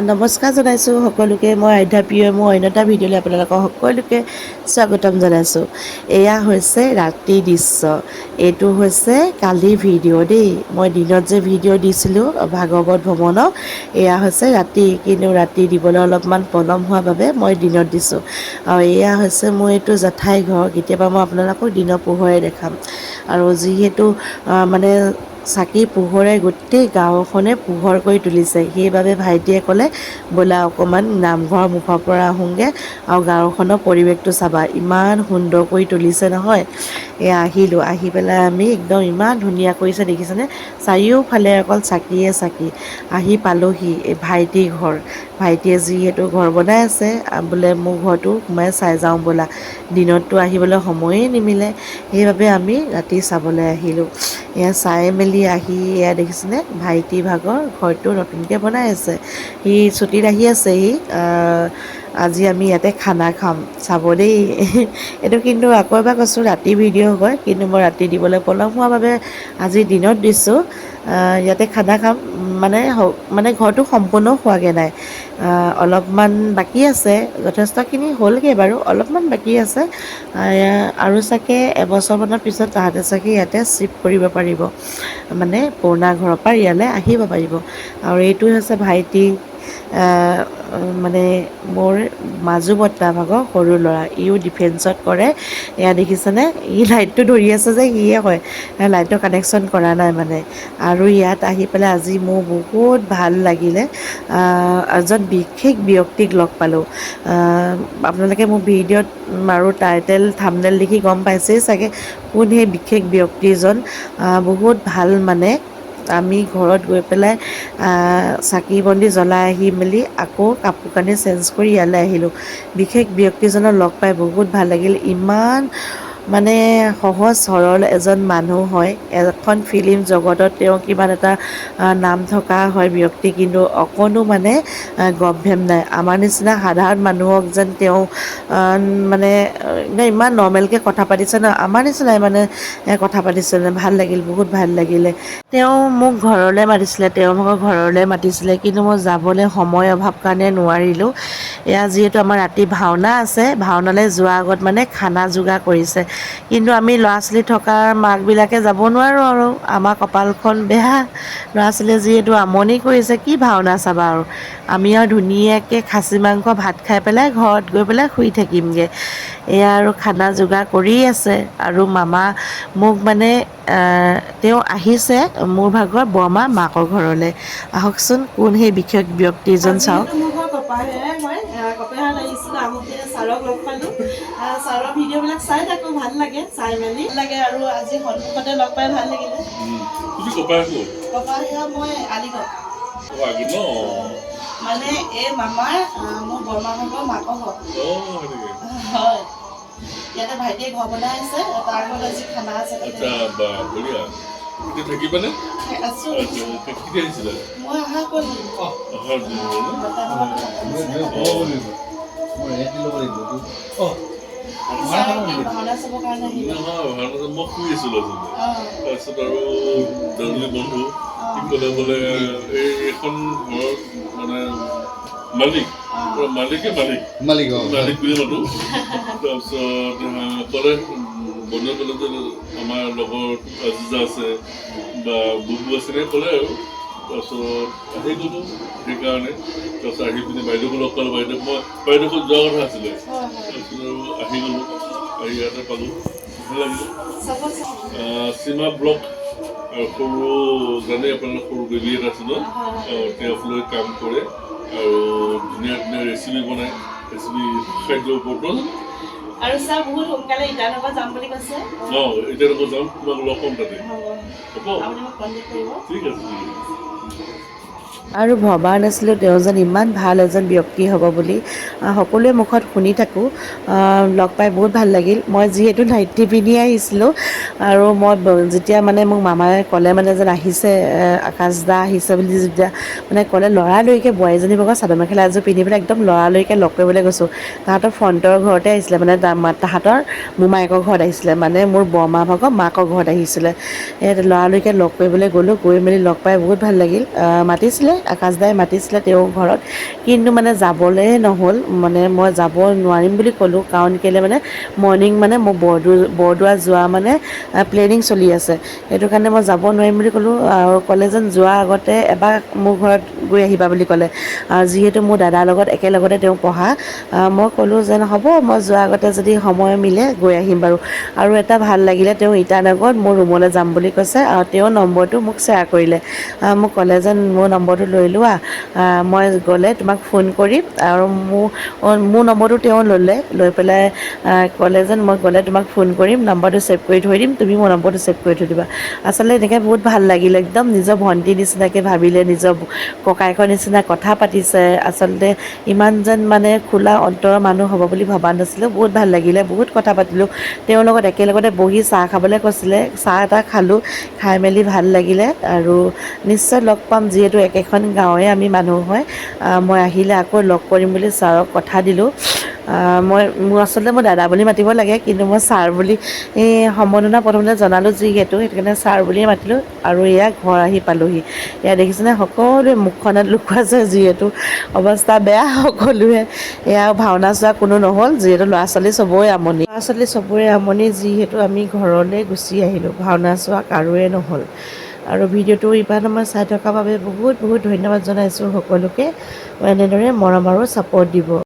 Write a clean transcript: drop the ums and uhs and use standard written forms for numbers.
নমস্কাৰ জনাইছোঁ সকলোকে। মই আধ্যাপ্ৰিয় মোৰ অন্য এটা ভিডিঅ'লৈ আপোনালোকক সকলোকে স্বাগতম জনাইছোঁ। এয়া হৈছে ৰাতিৰ দৃশ্য। এইটো হৈছে কালিৰ ভিডিঅ' দেই। মই দিনত যে ভিডিঅ' দিছিলোঁ ভাগৱত ভ্ৰমণৰ, এয়া হৈছে ৰাতি, কিন্তু ৰাতি দিবলৈ অলপমান পলম হোৱাৰ বাবে মই দিনত দিছোঁ। আৰু এয়া হৈছে মোৰ এইটো জেঠাই ঘৰ। কেতিয়াবা মই আপোনালোকক দিনৰ পোহৰে দেখাম। আৰু যিহেতু মানে চাকি পোহৰে গোটেই গাঁওখনে পোহৰ কৰি তুলিছে, সেইবাবে ভাইটিয়ে ক'লে ব'লা অকণমান নামঘৰৰ মুখৰ পৰা আহোঁগৈ আৰু গাঁওখনৰ পৰিৱেশটো চাবা, ইমান সুন্দৰ কৰি তুলিছে নহয়। আহিলোঁ, আহি পেলাই আমি একদম ইমান ধুনীয়া কৰিছে দেখিছেনে, চাৰিওফালে অকল চাকিয়ে চাকি। আহি পালোঁহি এই ভাইটিৰ ঘৰ। ভাইটিয়ে যিহেতু ঘৰ বনাই আছে, বোলে মোৰ ঘৰটো সোমাই চাই যাওঁ ব'লা। দিনততো আহিবলৈ সময়েই নিমিলে, সেইবাবে আমি ৰাতি চাবলৈ আহিলোঁ। এয়া চাই মেলি আহি এয়া দেখিছেনে ভাইটি ভাগৰ ঘৰটো নতুনকৈ বনাই আছে। সি ছুটীত আহি আছেহি। আজি আমি ইয়াতে খানা খাম, চাব দেই। এইটো কিন্তু আকৌ এবাৰ কৈছোঁ ৰাতি ভিডিঅ' হয়, কিন্তু মই ৰাতি দিবলৈ পলম হোৱাৰ বাবে আজি দিনত দিছোঁ। ইয়াতে খানা খাম, মানে ঘৰটো সম্পূৰ্ণ হোৱাগৈ নাই, অলপমান বাকী আছে। যথেষ্টখিনি হ'লগৈ বাৰু, অলপমান বাকী আছে। আৰু চাগে এবছৰমানৰ পিছত তাহাঁতে চাগে ইয়াতে শ্বিফ্ট কৰিব পাৰিব, মানে পুৰণা ঘৰৰ পৰা ইয়ালৈ আহিব পাৰিব। আৰু এইটো হৈছে ভাইটি, মানে মোৰ মাজু বৰ্তা ভাগৰ সৰু ল'ৰা। ইও ডিফেন্সত কৰে। এয়া দেখিছেনে, ই লাইটটো ধৰি আছে যে সিয়ে হয়, লাইটৰ কানেকশ্যন কৰা নাই মানে। আৰু ইয়াত আহি পেলাই আজি মোৰ বহুত ভাল লাগিলে। এজন বিশেষ ব্যক্তিক লগ পালোঁ। আপোনালোকে মোৰ ভিডিঅ'ত আৰু টাইটেল থাম্বনেইল দেখি গম পাইছেই চাগে কোন সেই বিশেষ ব্যক্তিজন। বহুত ভাল মানে। আমি ঘৰত গৈ পেলাই চাকি বন্তি জ্বলাই আহি মেলি আকৌ কাপোৰ কানি চেঞ্জ কৰি ইয়ালৈ আহিলোঁ। বিশেষ ব্যক্তিজনক লগ পাই বহুত ভাল লাগিল। ইমান মানে সহজ সৰল এজন মানুহ হয়। এখন ফিল্ম জগতত তেওঁ কিমান এটা নাম থকা হয় ব্যক্তি, কিন্তু অকণো মানে গভভেম নাই। আমাৰ নিচিনা সাধাৰণ মানুহক যেন তেওঁ মানে ইমান নৰ্মেলকৈ কথা পাতিছে ন, আমাৰ নিচিনাই মানে কথা পাতিছে। ভাল লাগিল, বহুত ভাল লাগিলে। তেওঁ মোক ঘৰলৈ মাতিছিলে, তেওঁলোকৰ ঘৰলৈ মাতিছিলে, কিন্তু মই যাবলৈ সময় অভাৱ কাৰণে নোৱাৰিলোঁ। এয়া যিহেতু আমাৰ ৰাতি ভাওনা আছে, ভাওনালৈ যোৱাৰ আগত মানে খানা যোগাৰ কৰিছে, কিন্তু আমি ল'ৰা ছোৱালী থকাৰ মাকবিলাকে যাব নোৱাৰোঁ। আৰু আমাৰ কপালখন বেয়া, ল'ৰা ছোৱালীয়ে যিহেতু আমনি কৰিছে, কি ভাওনা চাবা আৰু। আমি আৰু ধুনীয়াকৈ খাচী মাংস ভাত খাই পেলাই ঘৰত গৈ পেলাই শুই থাকিমগৈ। এয়া আৰু খানা যোগাৰ কৰি আছে। আৰু মামা মোক মানে তেওঁ আহিছে মোৰ ভাগৰ বৰমা মাকৰ ঘৰলৈ। আহকচোন কোন সেই বিশেষ ব্যক্তিজন চাওক। মোৰ ঘৰ কপাহেৰে হয়, কপাহেৰত আহিছিলোঁ। আহোঁতে ছাৰক লগ পালোঁ। ছাৰৰ ভিডিঅ'বিলাক চাই থাকোঁ, ভাল লাগে চাই মেলি লাগে। আৰু আজি সন্মুখতে লগ পাই ভাল লাগিলে। কপাহেৰত মই আলিগড় মানে এই মামাৰ মোৰ বৰমা ভাগৰ মাকৰ ঘৰ হয়। ইয়াতে ভাইটিয়ে ঘৰ বনাই আছে, তাৰ ঘৰত আজি খানা আছে। থাকিবানে? আছো। মই অহা কৰিলোঁ। ভাওনা চাবৰ কাৰণে আহিলোঁ। মই শুই আছিলোঁ তাৰপিছত আৰু বন্ধু ক'লে বোলে এইখন ঘৰত মানে মালিক বুলি মাতো। তাৰপিছত ক'লে বন্ধু ক'লে যে আমাৰ লগৰ আজিজা আছে বা বুবু আছিলে, ক'লে আৰু। তাৰপিছত আহি গ'লোঁ সেইকাৰণে। তাৰপিছত আহি পিনি বাইদেউকো লগ পালোঁ। বাইদেউখন যোৱা কথা আছিলে, তাৰপিছত আৰু আহি গ'লোঁ। আহি ইয়াতে পালোঁ, ভাল লাগিলে। সীমা ব্লগ সৰু জানে আপোনালোক, সৰু বেবী এটা আছে ন, তেওঁক লৈ কাম কৰে আৰু ধুনীয়া ধুনীয়া ৰেচিপি বনায়, ৰেচিপি খাদ্যৰ ওপৰত। আৰু ছাৰ বহুত সোনকালে ইটানগৰ যাম বুলি কৈছে। ইটানগৰ যাম, তোমাক লগ পাম তাতে। হ'ব, আপুনি মোক কণ্টেক্ট কৰিব। ঠিক আছে, ঠিক আছে। আৰু ভবা নাছিলোঁ তেওঁ যেন ইমান ভাল এজন ব্যক্তি হ'ব বুলি। সকলোৱে মুখত শুনি থাকোঁ। লগ পাই বহুত ভাল লাগিল। মই যিহেতু নাইটি পিন্ধি আহিছিলোঁ আৰু মই যেতিয়া মানে মোক মামাই ক'লে মানে যেন আহিছে আকাশ দা আহিছে বুলি যেতিয়া মানে ক'লে, লৰালৰিকৈ বোৱাৰীজনী ভাগৰ চাদৰ মেখেলা এযোৰ পিন্ধি পেলাই একদম লৰালৰিকৈ লগ কৰিবলৈ গৈছোঁ। তাহাঁতৰ ফ্ৰণ্টৰ ঘৰতে আহিছিলে, মানে তাহাঁতৰ মোমায়েকৰ ঘৰত আহিছিলে, মানে মোৰ বৰমা ভাগৰ মাকৰ ঘৰত আহিছিলে। লৰালৰিকৈ লগ কৰিবলৈ গ'লোঁ, গৈ মেলি লগ পাই বহুত ভাল লাগিল। মাতিছিলে, আকাশ দাই মাতিছিলে তেওঁৰ ঘৰত, কিন্তু মানে যাবলৈ নহ'ল। মানে মই যাব নোৱাৰিম বুলি ক'লোঁ, কাৰণ কেলৈ মানে মৰ্ণিং মানে মোৰ বৰদোৱা যোৱা মানে প্লেনিং চলি আছে। সেইটো কাৰণে মই যাব নোৱাৰিম বুলি ক'লোঁ, আৰু ক'লে যেন যোৱাৰ আগতে এবাৰ মোৰ ঘৰত গৈ আহিবা বুলি ক'লে। যিহেতু মোৰ দাদাৰ লগত একেলগতে তেওঁ পঢ়া, মই ক'লোঁ যেন হ'ব, মই যোৱাৰ আগতে যদি সময় মিলে গৈ আহিম বাৰু। আৰু এটা ভাল লাগিলে, তেওঁ ইটানগৰত মোৰ ৰুমলৈ যাম বুলি কৈছে, আৰু তেওঁৰ নম্বৰটো মোক শ্বেয়াৰ কৰিলে। মোক ক'লে যেন মোৰ নম্বৰটো লৈ লোৱা, মই গ'লে তোমাক ফোন কৰিম। আৰু মোৰ নম্বৰটো তেওঁ ল'লে, লৈ পেলাই ক'লে যেন মই গ'লে তোমাক ফোন কৰিম, নম্বৰটো ছেভ কৰি থৈ দিম, তুমি মোৰ নম্বৰটো ছেভ কৰি থৈ দিবা। আচলতে এনেকৈ বহুত ভাল লাগিলে, একদম নিজৰ ভণ্টিৰ নিচিনাকৈ ভাবিলে, নিজৰ ককায়েকৰ নিচিনা কথা পাতিছে। আচলতে ইমান যেন মানে খোলা অন্তৰৰ মানুহ হ'ব বুলি ভবা নাছিলোঁ। বহুত ভাল লাগিলে, বহুত কথা পাতিলোঁ। তেওঁৰ লগত একেলগতে বহি চাহ খাবলৈ কৈছিলে, চাহ এটা খালোঁ, খাই মেলি ভাল লাগিলে। আৰু নিশ্চয় লগ পাম, যিহেতু একেখন গাঁৱৰে আমি মানুহ হয়। মই আহিলে আকৌ লগ কৰিম বুলি ছাৰক কথা দিলোঁ। মোৰ আচলতে মই দাদা বুলি মাতিব লাগে, কিন্তু মই ছাৰ বুলি সম্বৰ্ধনা প্ৰথমতে জনালোঁ, যিহেতু সেইটো কাৰণে ছাৰ বুলিয়ে মাতিলোঁ। আৰু এয়া ঘৰ আহি পালোঁহি। এয়া দেখিছেনে, সকলোৱে মুখখনত লুকুৱাইছে, যিহেতু অৱস্থা বেয়া সকলোৱে। এয়া ভাওনা চোৱা কোনো নহ'ল, যিহেতু ল'ৰা ছোৱালী চবৰে আমনি, যিহেতু আমি ঘৰলৈ গুচি আহিলোঁ। ভাওনা চোৱা কাৰোৱে নহ'ল। আৰু ভিডিঅ'টো ইমান সময় চাই থকাৰ বাবে বহুত বহুত ধন্যবাদ জনাইছোঁ সকলোকে। এনেদৰে মৰম আৰু ছাপোৰ্ট দিব।